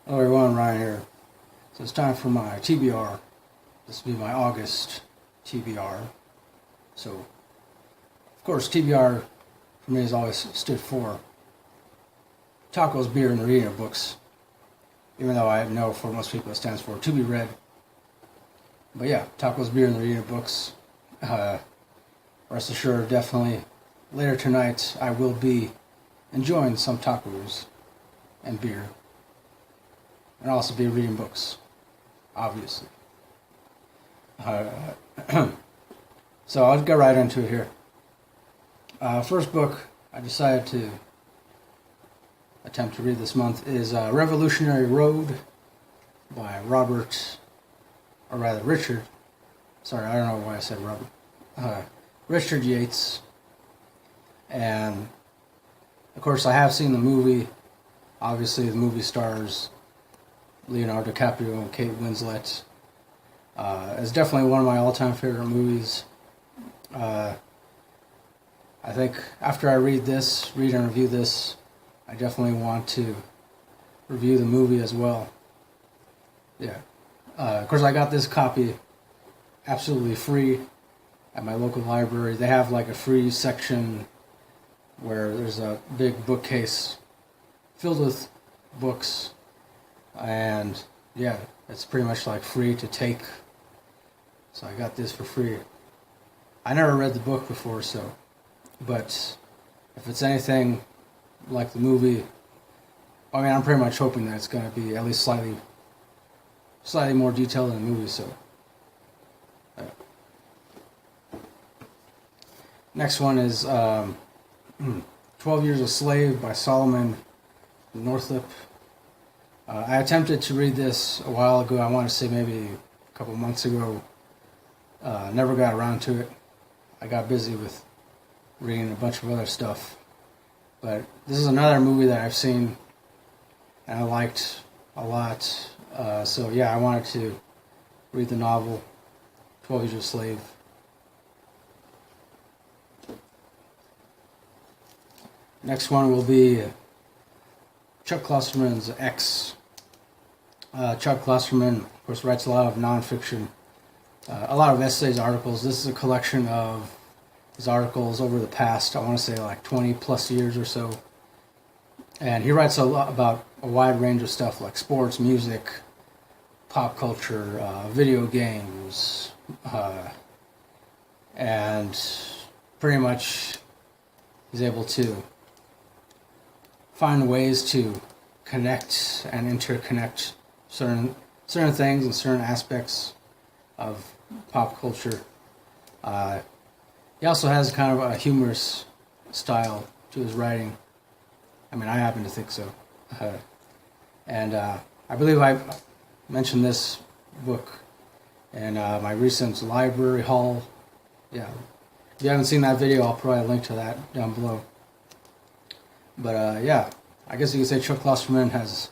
Hello everyone, Ryan here. So it's time for my TBR. This will be my August TBR. So, of course, TBR for me has always stood for tacos, beer, and the reading of books. Even though I know for most people it stands for to be read. But yeah, tacos, beer, and the reading of books. Rest assured, definitely later tonight I will be enjoying some tacos and beer. And also be reading books, obviously. So I'll get right into it here. First book I decided to attempt to read this month is Revolutionary Road by Richard. Sorry, I don't know why I said Robert. Richard Yates. And, of course, I have seen the movie. Obviously, the movie stars Leonardo DiCaprio and Kate Winslet. It's definitely one of my all-time favorite movies. I think after I read and review this, I definitely want to review the movie as well. Yeah. Of course, I got this copy absolutely free at my local library. They have like a free section where there's a big bookcase filled with books. And yeah, it's pretty much like free to take. So I got this for free. I never read the book before, but if it's anything like the movie, I mean, I'm pretty much hoping that it's going to be at least slightly more detailed than the movie. So, next one is 12 Years a Slave by Solomon Northup. I attempted to read this a while ago. I want to say maybe a couple months ago. Never got around to it. I got busy with reading a bunch of other stuff. But this is another movie that I've seen and I liked a lot. So yeah, I wanted to read the novel, 12 Years a Slave. Next one will be Chuck Klosterman's X. Chuck Klosterman, of course, writes a lot of nonfiction, a lot of essays, articles. This is a collection of his articles over the past, I want to say like 20 plus years or so. And he writes a lot about a wide range of stuff like sports, music, pop culture, video games, and pretty much he's able to find ways to connect and interconnect certain things and certain aspects of pop culture. He also has kind of a humorous style to his writing. I mean, I happen to think so. And I believe I mentioned this book in my recent library haul. Yeah, if you haven't seen that video, I'll provide a link to that down below. But yeah, I guess you could say Chuck Klosterman has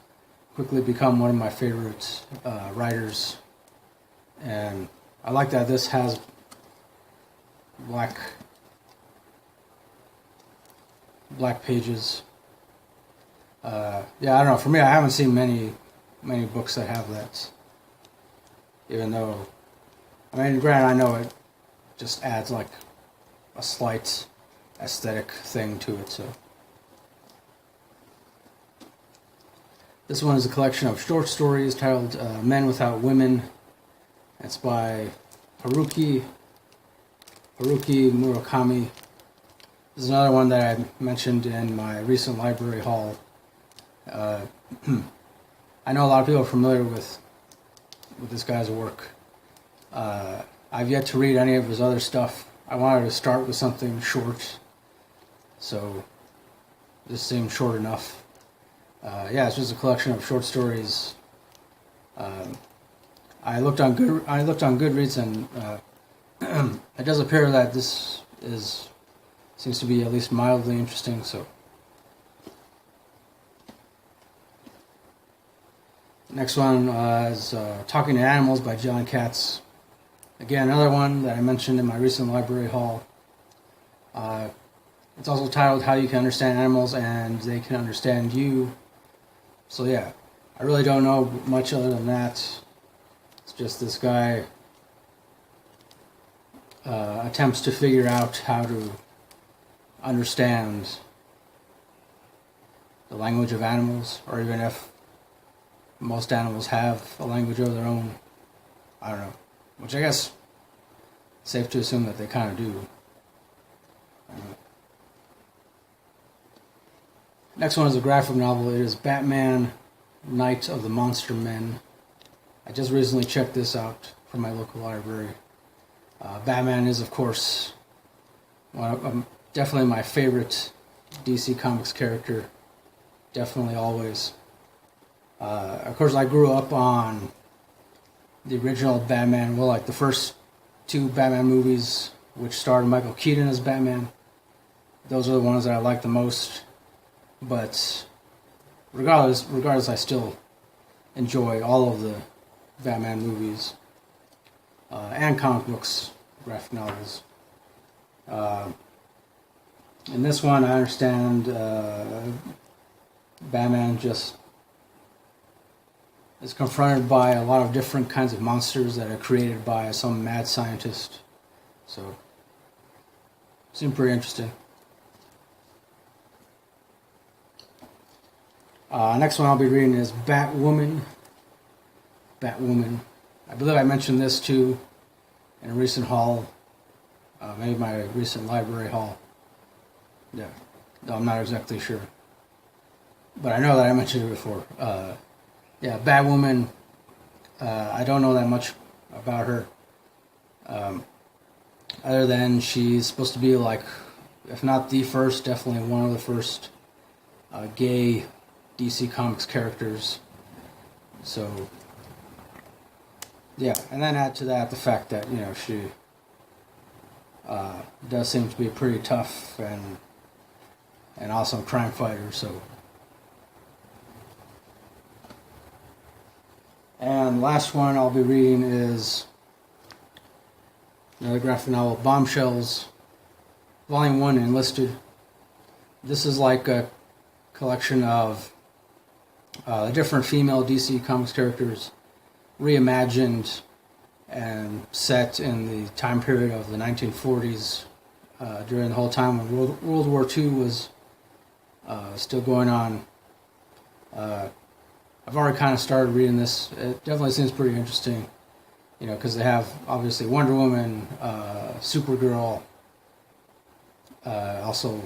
quickly become one of my favorite writers. And I like that this has black pages. Yeah, I don't know. For me, I haven't seen many books that have that. Even though, I mean, granted, I know it just adds like a slight aesthetic thing to it, so. This one is a collection of short stories titled Men Without Women. It's by Haruki Murakami. This is another one that I mentioned in my recent library haul. I know a lot of people are familiar with this guy's work. I've yet to read any of his other stuff. I wanted to start with something short, so this seemed short enough. Yeah, it's just a collection of short stories. I looked on Goodreads, and it does appear that this seems to be at least mildly interesting. So, next one is Talking to Animals by John Katz. Again, another one that I mentioned in my recent library haul. It's also titled How You Can Understand Animals and They Can Understand You. So yeah, I really don't know much other than that. It's just this guy attempts to figure out how to understand the language of animals, or even if most animals have a language of their own. I don't know. Which I guess it's safe to assume that they kind of do. Next one is a graphic novel. It is Batman, Night of the Monster Men. I just recently checked this out from my local library. Batman is, of course, definitely my favorite DC Comics character. Definitely always. Of course, I grew up on the original Batman, well, like the first two Batman movies, which starred Michael Keaton as Batman. Those are the ones that I like the most. But regardless, I still enjoy all of the Batman movies and comic books, graphic novels. In this one, I understand Batman just is confronted by a lot of different kinds of monsters that are created by some mad scientist. So, seemed pretty interesting. Next one I'll be reading is Batwoman. Batwoman. I believe I mentioned this too in a recent haul. Maybe my recent library haul. Yeah, though I'm not exactly sure. But I know that I mentioned it before. Yeah, Batwoman. I don't know that much about her. Other than she's supposed to be like, if not the first, definitely one of the first gay DC Comics characters. So, yeah, and then add to that the fact that, you know, she does seem to be a pretty tough and awesome crime fighter, so. And last one I'll be reading is another graphic novel, Bombshells, Volume 1, Enlisted. This is like a collection of different female DC Comics characters reimagined and set in the time period of the 1940s, during the whole time when World War II was still going on. I've already kind of started reading this. It definitely seems pretty interesting, you know, because they have obviously Wonder Woman, Supergirl, also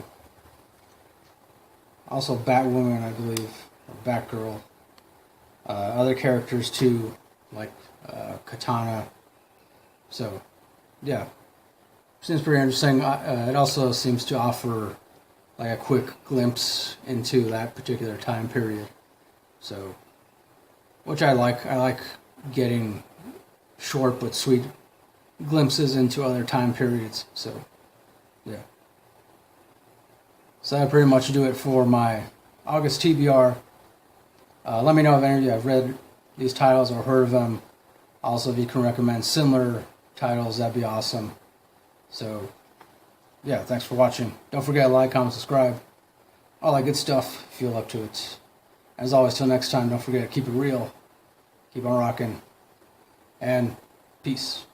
Batwoman, I believe, or Batgirl. Other characters too, like Katana. So, yeah, seems pretty interesting. It also seems to offer like a quick glimpse into that particular time period. So, which I like. I like getting short but sweet glimpses into other time periods. So, yeah. So that pretty much do it for my August TBR. Let me know if any of you have read these titles or heard of them. Also, if you can recommend similar titles, that'd be awesome. So, yeah, thanks for watching. Don't forget to like, comment, subscribe. All that good stuff if you're up to it. As always, till next time, don't forget to keep it real, keep on rocking, and peace.